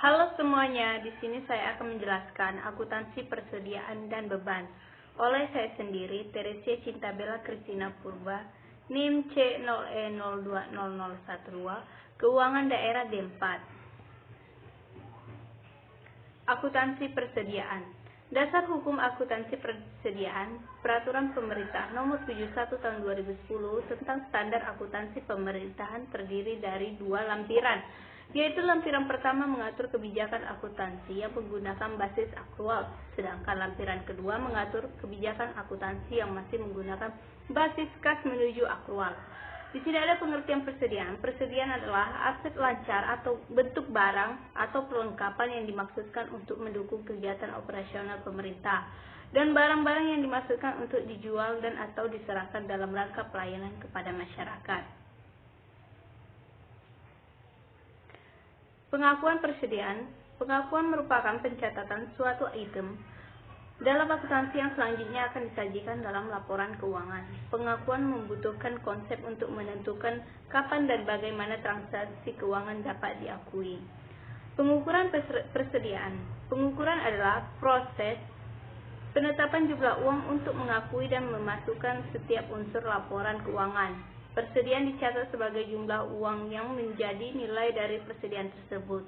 Halo semuanya, di sini saya akan menjelaskan akuntansi persediaan dan beban oleh saya sendiri, Teresia Cintabella Kristina Purba, NIM C0E020012, Keuangan Daerah D4. Akuntansi persediaan. Dasar hukum akuntansi persediaan, Peraturan Pemerintah Nomor 71 Tahun 2010 tentang standar akuntansi pemerintahan terdiri dari dua lampiran, yaitu lampiran pertama mengatur kebijakan akuntansi yang menggunakan basis akrual, sedangkan lampiran kedua mengatur kebijakan akuntansi yang masih menggunakan basis kas menuju akrual. Di sini ada pengertian persediaan. Persediaan adalah aset lancar atau bentuk barang atau perlengkapan yang dimaksudkan untuk mendukung kegiatan operasional pemerintah, dan barang-barang yang dimaksudkan untuk dijual dan atau diserahkan dalam rangka pelayanan kepada masyarakat. Pengakuan persediaan. Pengakuan merupakan pencatatan suatu item dalam akuntansi yang selanjutnya akan disajikan dalam laporan keuangan. Pengakuan membutuhkan konsep untuk menentukan kapan dan bagaimana transaksi keuangan dapat diakui. Pengukuran persediaan. Pengukuran adalah proses penetapan jumlah uang untuk mengakui dan memasukkan setiap unsur laporan keuangan. Persediaan dicatat sebagai jumlah uang yang menjadi nilai dari persediaan tersebut.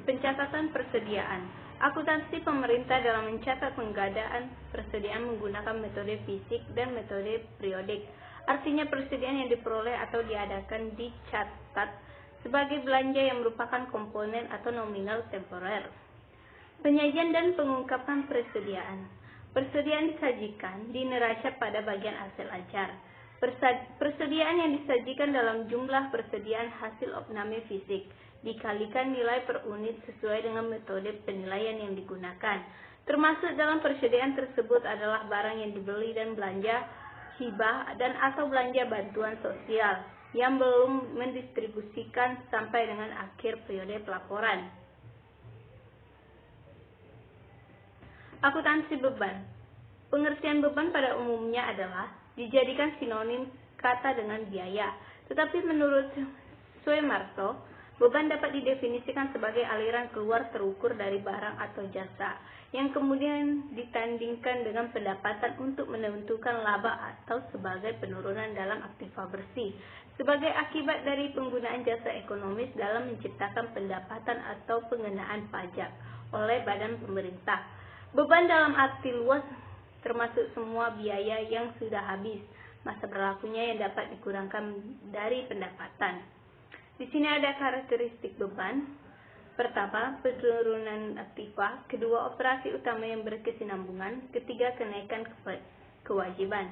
Pencatatan persediaan. Akuntansi pemerintah dalam mencatat pengadaan persediaan menggunakan metode fisik dan metode periodik. Artinya persediaan yang diperoleh atau diadakan dicatat sebagai belanja yang merupakan komponen atau nominal temporer. Penyajian dan pengungkapan persediaan. Persediaan disajikan di neraca pada bagian aset lancar. Persediaan yang disajikan dalam jumlah persediaan hasil opname fisik dikalikan nilai per unit sesuai dengan metode penilaian yang digunakan. Termasuk dalam persediaan tersebut adalah barang yang dibeli dan belanja hibah dan atau belanja bantuan sosial yang belum mendistribusikan sampai dengan akhir periode pelaporan. Akuntansi beban. Pengertian beban pada umumnya adalah dijadikan sinonim kata dengan biaya. Tetapi menurut Soemarso, beban dapat didefinisikan sebagai aliran keluar terukur dari barang atau jasa yang kemudian ditandingkan dengan pendapatan untuk menentukan laba atau sebagai penurunan dalam aktiva bersih sebagai akibat dari penggunaan jasa ekonomis dalam menciptakan pendapatan atau pengenaan pajak oleh badan pemerintah. Beban dalam arti luas termasuk semua biaya yang sudah habis masa berlakunya yang dapat dikurangkan dari pendapatan. Di sini ada karakteristik beban. Pertama, penurunan aktiva. Kedua, operasi utama yang berkesinambungan. Ketiga, kenaikan kewajiban.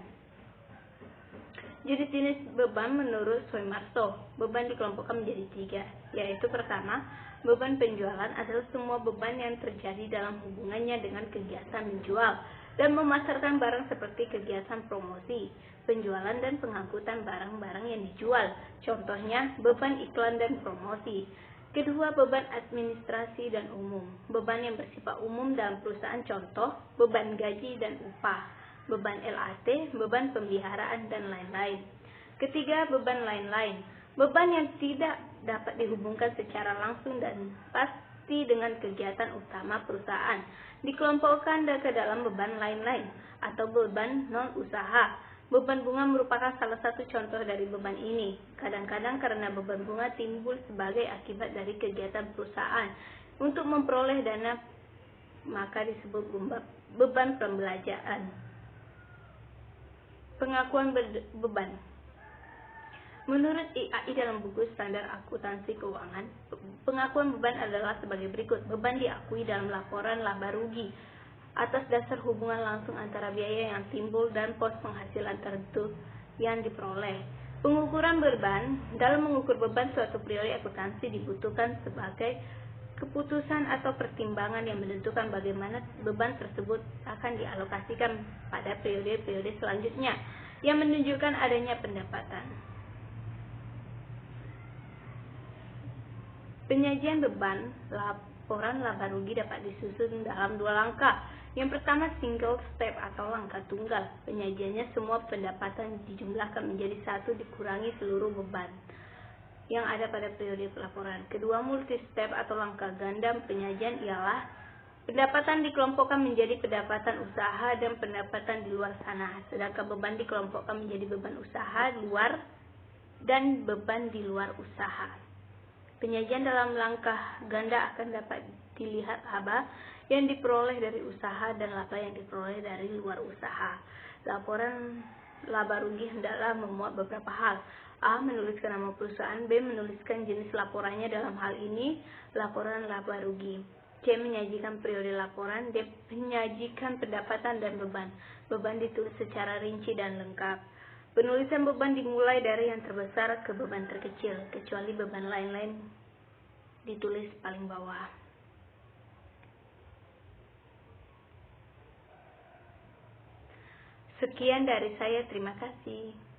Jenis-jenis beban menurut Soemarso. Beban dikelompokkan menjadi tiga, yaitu pertama, beban penjualan adalah semua beban yang terjadi dalam hubungannya dengan kegiatan menjual dan memasarkan barang seperti kegiatan promosi, penjualan dan pengangkutan barang-barang yang dijual. Contohnya, beban iklan dan promosi. Kedua, beban administrasi dan umum. Beban yang bersifat umum dalam perusahaan, contoh, beban gaji dan upah, beban LAT, beban pemeliharaan, dan lain-lain. Ketiga, beban lain-lain. Beban yang tidak dapat dihubungkan secara langsung dan pasti dengan kegiatan utama perusahaan dikelompokkan ke dalam beban lain-lain atau beban non-usaha. Beban bunga merupakan salah satu contoh dari beban ini. Kadang-kadang karena beban bunga timbul sebagai akibat dari kegiatan perusahaan untuk memperoleh dana, maka disebut beban pembelanjaan. Pengakuan beban. Menurut IAI dalam buku standar akuntansi keuangan, pengakuan beban adalah sebagai berikut. Beban diakui dalam laporan laba rugi atas dasar hubungan langsung antara biaya yang timbul dan pos penghasilan tertentu yang diperoleh. Pengukuran beban. Dalam mengukur beban suatu periode akuntansi dibutuhkan sebagai keputusan atau pertimbangan yang menentukan bagaimana beban tersebut akan dialokasikan pada periode-periode selanjutnya yang menunjukkan adanya pendapatan. Penyajian beban. Laporan laba rugi dapat disusun dalam dua langkah. Yang pertama, single step atau langkah tunggal. Penyajiannya semua pendapatan dijumlahkan menjadi satu dikurangi seluruh beban. yang ada pada periode pelaporan. Kedua multi-step atau langkah ganda penyajian ialah pendapatan dikelompokkan menjadi pendapatan usaha dan pendapatan di luar sana, sedangkan beban dikelompokkan menjadi beban usaha luar dan beban di luar usaha. Penyajian dalam langkah ganda akan dapat dilihat laba yang diperoleh dari usaha dan laba yang diperoleh dari luar usaha. Laporan laba rugi hendaklah memuat beberapa hal. A. Menuliskan nama perusahaan. B. Menuliskan jenis laporannya, dalam hal ini laporan laba rugi. C. Menyajikan periode laporan. D. Menyajikan pendapatan dan beban. Beban ditulis secara rinci dan lengkap. Penulisan beban dimulai dari yang terbesar ke beban terkecil, kecuali beban lain-lain ditulis paling bawah. Sekian dari saya, terima kasih.